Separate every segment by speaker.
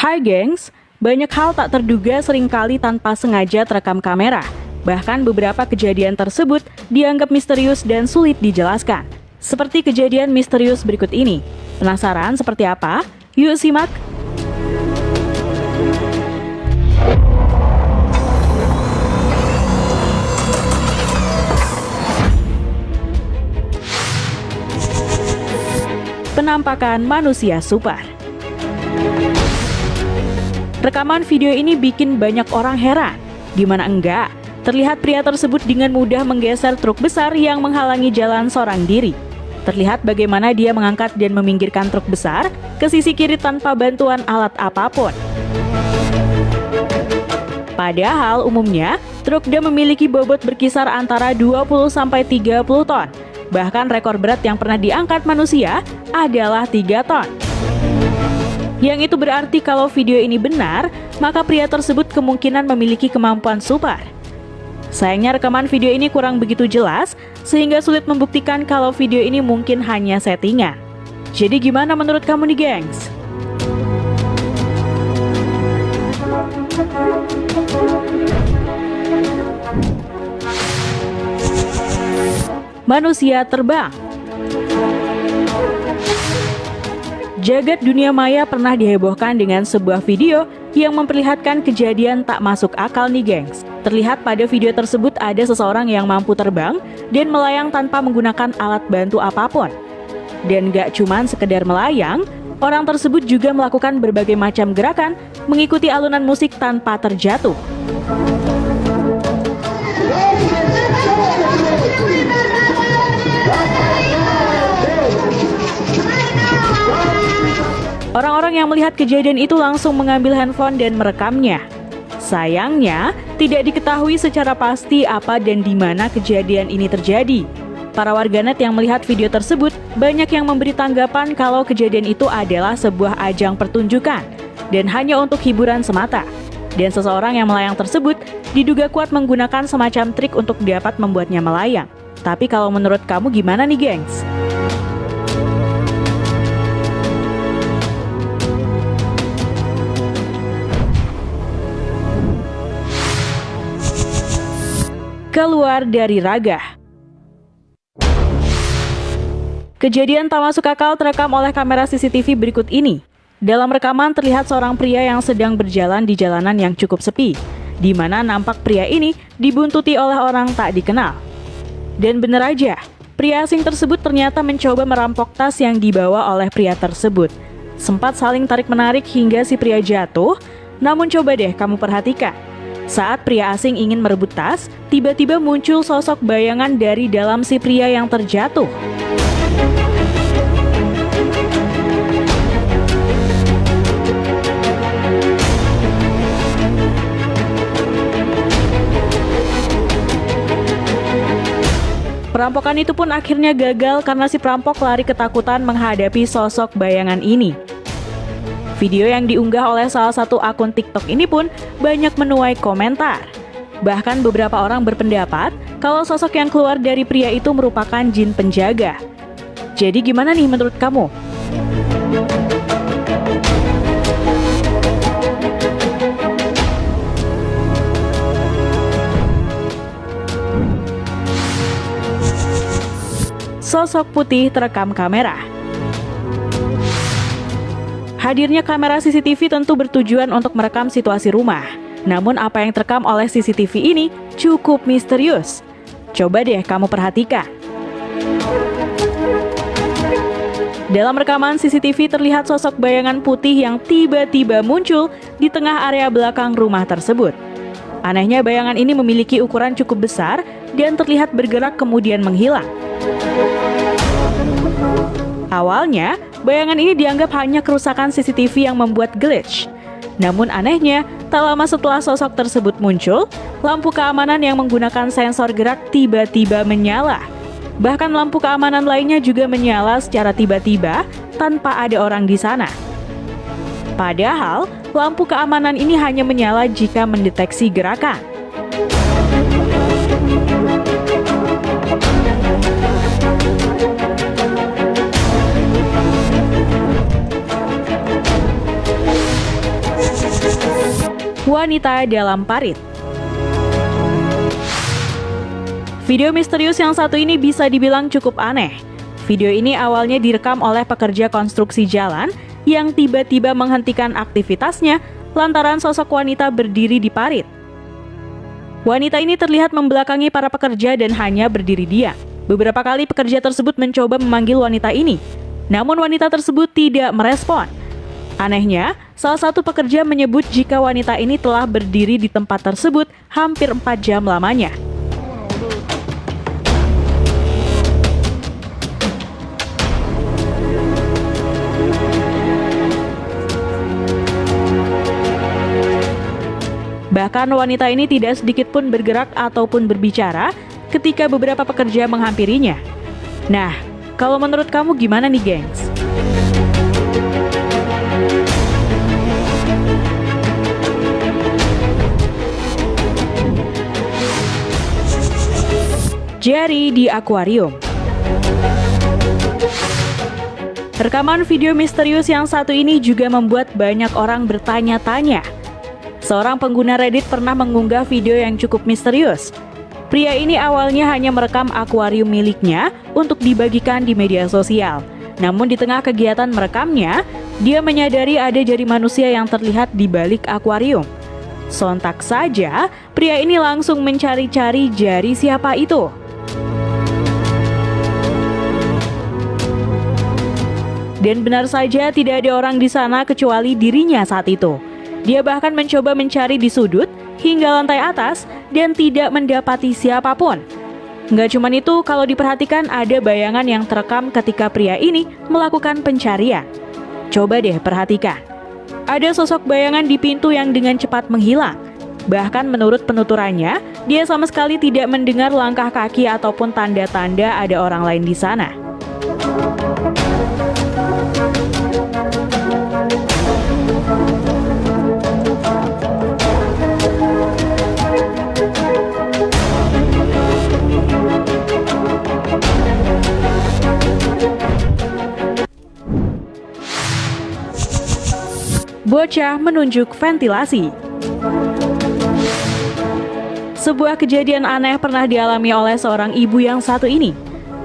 Speaker 1: Hai gengs, banyak hal tak terduga seringkali tanpa sengaja terekam kamera. Bahkan beberapa kejadian tersebut dianggap misterius dan sulit dijelaskan. Seperti kejadian misterius berikut ini. Penasaran seperti apa? Yuk simak! Penampakan manusia super. Rekaman video ini bikin banyak orang heran. Di mana enggak, terlihat pria tersebut dengan mudah menggeser truk besar yang menghalangi jalan seorang diri. Terlihat bagaimana dia mengangkat dan meminggirkan truk besar ke sisi kiri tanpa bantuan alat apapun. Padahal umumnya, truk dam memiliki bobot berkisar antara 20-30 ton. Bahkan rekor berat yang pernah diangkat manusia adalah 3 ton. Yang itu berarti kalau video ini benar, maka pria tersebut kemungkinan memiliki kemampuan super. Sayangnya rekaman video ini kurang begitu jelas, sehingga sulit membuktikan kalau video ini mungkin hanya settingan. Jadi gimana menurut kamu nih gengs? Manusia terbang. Jagat dunia maya pernah dihebohkan dengan sebuah video yang memperlihatkan kejadian tak masuk akal nih gengs. Terlihat pada video tersebut ada seseorang yang mampu terbang dan melayang tanpa menggunakan alat bantu apapun. Dan gak cuman sekedar melayang, orang tersebut juga melakukan berbagai macam gerakan mengikuti alunan musik tanpa terjatuh. Orang-orang yang melihat kejadian itu langsung mengambil handphone dan merekamnya. Sayangnya, tidak diketahui secara pasti apa dan di mana kejadian ini terjadi. Para warganet yang melihat video tersebut banyak yang memberi tanggapan kalau kejadian itu adalah sebuah ajang pertunjukan dan hanya untuk hiburan semata. Dan seseorang yang melayang tersebut diduga kuat menggunakan semacam trik untuk dapat membuatnya melayang. Tapi kalau menurut kamu gimana nih gengs? Keluar dari raga. Kejadian tak masuk akal terekam oleh kamera CCTV berikut ini. Dalam rekaman terlihat seorang pria yang sedang berjalan di jalanan yang cukup sepi, di mana nampak pria ini dibuntuti oleh orang tak dikenal. Dan benar aja, pria asing tersebut ternyata mencoba merampok tas yang dibawa oleh pria tersebut. Sempat saling tarik-menarik hingga si pria jatuh, namun coba deh kamu perhatikan. Saat pria asing ingin merebut tas, tiba-tiba muncul sosok bayangan dari dalam si pria yang terjatuh. Perampokan itu pun akhirnya gagal karena si perampok lari ketakutan menghadapi sosok bayangan ini. Video yang diunggah oleh salah satu akun TikTok ini pun banyak menuai komentar. Bahkan beberapa orang berpendapat kalau sosok yang keluar dari pria itu merupakan jin penjaga. Jadi gimana nih menurut kamu? Sosok putih terekam kamera. Hadirnya kamera CCTV tentu bertujuan untuk merekam situasi rumah. Namun apa yang terekam oleh CCTV ini cukup misterius. Coba deh kamu perhatikan. Dalam rekaman CCTV terlihat sosok bayangan putih yang tiba-tiba muncul di tengah area belakang rumah tersebut. Anehnya bayangan ini memiliki ukuran cukup besar dan terlihat bergerak kemudian menghilang. Awalnya, bayangan ini dianggap hanya kerusakan CCTV yang membuat glitch. Namun anehnya, tak lama setelah sosok tersebut muncul, lampu keamanan yang menggunakan sensor gerak tiba-tiba menyala. Bahkan lampu keamanan lainnya juga menyala secara tiba-tiba tanpa ada orang di sana. Padahal, lampu keamanan ini hanya menyala jika mendeteksi gerakan. wanita dalam parit. Video misterius yang satu ini bisa dibilang cukup aneh. Video ini awalnya direkam oleh pekerja konstruksi jalan yang tiba-tiba menghentikan aktivitasnya lantaran sosok wanita berdiri di parit. Wanita ini terlihat membelakangi para pekerja dan hanya berdiri diam. Beberapa kali pekerja tersebut mencoba memanggil wanita ini, namun wanita tersebut tidak merespon. Anehnya, salah satu pekerja menyebut jika wanita ini telah berdiri di tempat tersebut hampir 4 jam lamanya. Bahkan wanita ini tidak sedikit pun bergerak ataupun berbicara ketika beberapa pekerja menghampirinya. Nah, kalau menurut kamu gimana nih, gengs? Jerry di akuarium. Rekaman video misterius yang satu ini juga membuat banyak orang bertanya-tanya. Seorang pengguna Reddit pernah mengunggah video yang cukup misterius. Pria ini awalnya hanya merekam akuarium miliknya untuk dibagikan di media sosial. Namun di tengah kegiatan merekamnya, dia menyadari ada jari manusia yang terlihat di balik akuarium. Sontak saja, pria ini langsung mencari-cari jari siapa itu. Dan benar saja tidak ada orang di sana kecuali dirinya saat itu. Dia bahkan mencoba mencari di sudut hingga lantai atas dan tidak mendapati siapapun. Nggak cuma itu, kalau diperhatikan ada bayangan yang terekam ketika pria ini melakukan pencarian. Coba deh perhatikan. Ada sosok bayangan di pintu yang dengan cepat menghilang. Bahkan menurut penuturannya, dia sama sekali tidak mendengar langkah kaki ataupun tanda-tanda ada orang lain di sana. Bocah menunjuk ventilasi. Sebuah kejadian aneh pernah dialami oleh seorang ibu yang satu ini.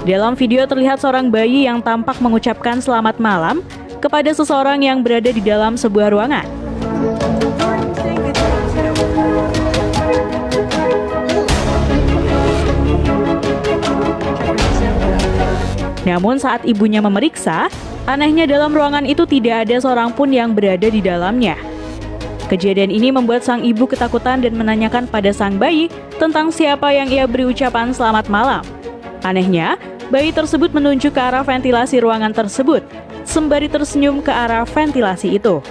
Speaker 1: Dalam video terlihat seorang bayi yang tampak mengucapkan selamat malam kepada seseorang yang berada di dalam sebuah ruangan. Namun saat ibunya memeriksa, anehnya dalam ruangan itu tidak ada seorang pun yang berada di dalamnya. Kejadian ini membuat sang ibu ketakutan dan menanyakan pada sang bayi tentang siapa yang ia beri ucapan selamat malam. Anehnya, bayi tersebut menunjuk ke arah ventilasi ruangan tersebut, sembari tersenyum ke arah ventilasi itu.